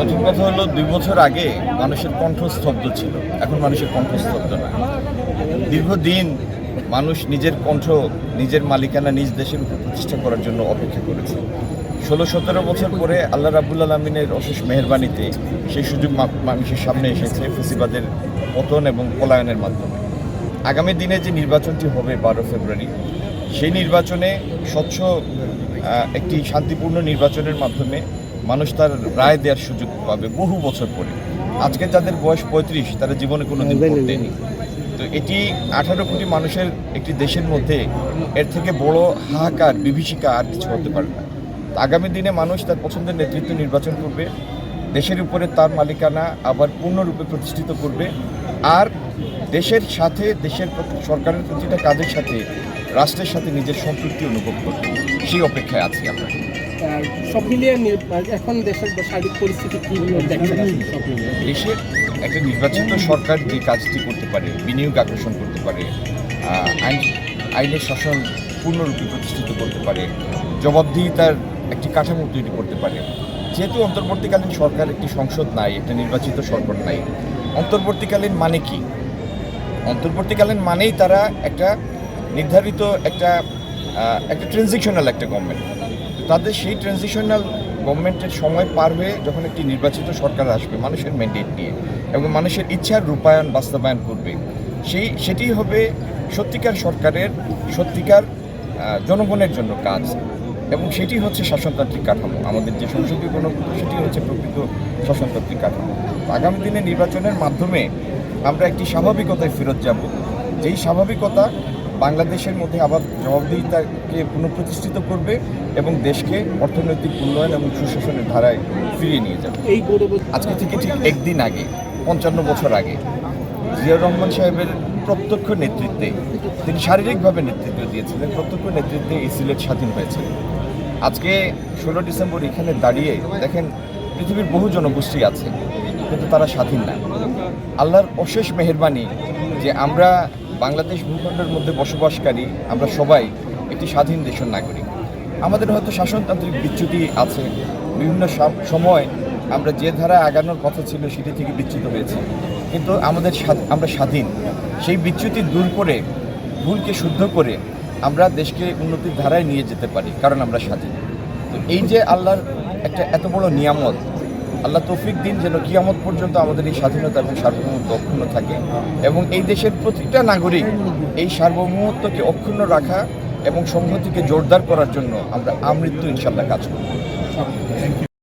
প্রথম কথা হলো 2 বছর আগে মানুষের কণ্ঠ স্তব্ধ ছিল, এখন মানুষের কণ্ঠ স্তব্ধ না। দীর্ঘদিন মানুষ নিজের কণ্ঠ, নিজের মালিকানা নিজ দেশের উপর প্রতিষ্ঠা করার জন্য অপেক্ষা করেছে। 16-17 বছর পরে আল্লাহ রাব্বুল আলামিনের অশেষ মেহেরবানিতে সেই সুযোগ মানুষের সামনে এসেছে ফেসিবাদের পতন এবং পলায়নের মাধ্যমে। আগামী দিনে যে নির্বাচনটি হবে 12 ফেব্রুয়ারি, সেই নির্বাচনে স্বচ্ছ একটি শান্তিপূর্ণ নির্বাচনের মাধ্যমে মানুষ তার রায় দেওয়ার সুযোগ পাবে বহু বছর পরে। আজকে যাদের বয়স 35, তারা জীবনে কোনো দিন ভোট দেয়নি। তো এটি 18 কোটি মানুষের একটি দেশের মধ্যে এর থেকে বড় হাহাকার, বিভীষিকা আর কিছু হতে পারে না। আগামী দিনে মানুষ তার পছন্দের নেতৃত্ব নির্বাচন করবে, দেশের উপরে তার মালিকানা আবার পূর্ণরূপে প্রতিষ্ঠিত করবে, আর দেশের সাথে, দেশের সরকারের প্রতিটা কাজের সাথে, রাষ্ট্রের সাথে নিজের সম্পৃক্তি অনুভব করবে। সেই অপেক্ষায় আছি আমরা। সব মিলিয়ে এখন দেশের সার্বিক পরিস্থিতি কি দেখছেন? দেশের একটা নির্বাচিত সরকার যে কাজটি করতে পারে, বিনিয়োগ আকর্ষণ করতে পারে, আইনের শাসন পূর্ণরূপে প্রতিষ্ঠিত করতে পারে, জবাবদিহিতার একটি কাঠামো তৈরি করতে পারে। যেহেতু অন্তর্বর্তীকালীন সরকার, একটি সংসদ নাই, একটা নির্বাচিত সরকার নাই, অন্তর্বর্তীকালীন মানে কি? অন্তর্বর্তীকালীন মানেই তারা একটা নির্ধারিত একটা ট্রানজিশনাল একটা গভর্নমেন্ট। তাদের সেই ট্রানজিশনাল গভর্নমেন্টের সময় পার হয়ে যখন একটি নির্বাচিত সরকার আসবে মানুষের ম্যান্ডেট নিয়ে এবং মানুষের ইচ্ছার রূপায়ণ, বাস্তবায়ন করবে, সেটি হবে সত্যিকার সরকারের, সত্যিকার জনগণের জন্য কাজ। এবং সেটি হচ্ছে শাসনতান্ত্রিক কাঠামো। আমাদের যে সংসদীয় গণতন্ত্র, সেটি হচ্ছে প্রকৃত শাসনতান্ত্রিক কাঠামো। আগামী দিনে নির্বাচনের মাধ্যমে আমরা একটি স্বাভাবিকতায় ফেরত যাব, যেই স্বাভাবিকতা বাংলাদেশের মধ্যে আবার জবাবদিহিতাকে পুনঃপ্রতিষ্ঠিত করবে এবং দেশকে অর্থনৈতিক উন্নয়ন এবং সুশাসনের ধারায় ফিরিয়ে নিয়ে যাবে। আজকে থেকে ঠিক একদিন আগে, 55 বছর আগে, জিয়াউর রহমান সাহেবের প্রত্যক্ষ নেতৃত্বে, তিনি শারীরিকভাবে নেতৃত্ব দিয়েছিলেন, প্রত্যক্ষ নেতৃত্বে এই সিলেট স্বাধীন হয়েছে। আজকে 16 ডিসেম্বর এখানে দাঁড়িয়ে দেখেন পৃথিবীর বহু জনগোষ্ঠী আছে, কিন্তু তারা স্বাধীন না। আল্লাহর অশেষ মেহেরবানি যে আমরা বাংলাদেশ ভূখণ্ডের মধ্যে বসবাসকারী, আমরা সবাই একটি স্বাধীন দেশের নাগরিক। আমাদের হয়তো শাসনতান্ত্রিক বিচ্যুতি আছে, বিভিন্ন সময় আমরা যে ধারা আগানোর কথা ছিল সেটি থেকে বিচ্যুত হয়েছে, কিন্তু আমরা স্বাধীন। সেই বিচ্যুতি দূর করে, ভুলকে শুদ্ধ করে আমরা দেশকে উন্নতির ধারায় নিয়ে যেতে পারি, কারণ আমরা স্বাধীন। তো এই যে আল্লাহর একটা এত বড় নিয়ামত, আল্লাহ তৌফিক দিন যেন কিয়ামত পর্যন্ত আমাদের এই স্বাধীনতা এবং সার্বভৌমত্ব অক্ষুণ্ণ থাকে এবং এই দেশের প্রতিটা নাগরিক এই সার্বভৌমত্বকে অক্ষুণ্ণ রাখা এবং সংহতিকে জোরদার করার জন্য আমরা আমৃত্যু ইনশাল্লাহ কাজ করব।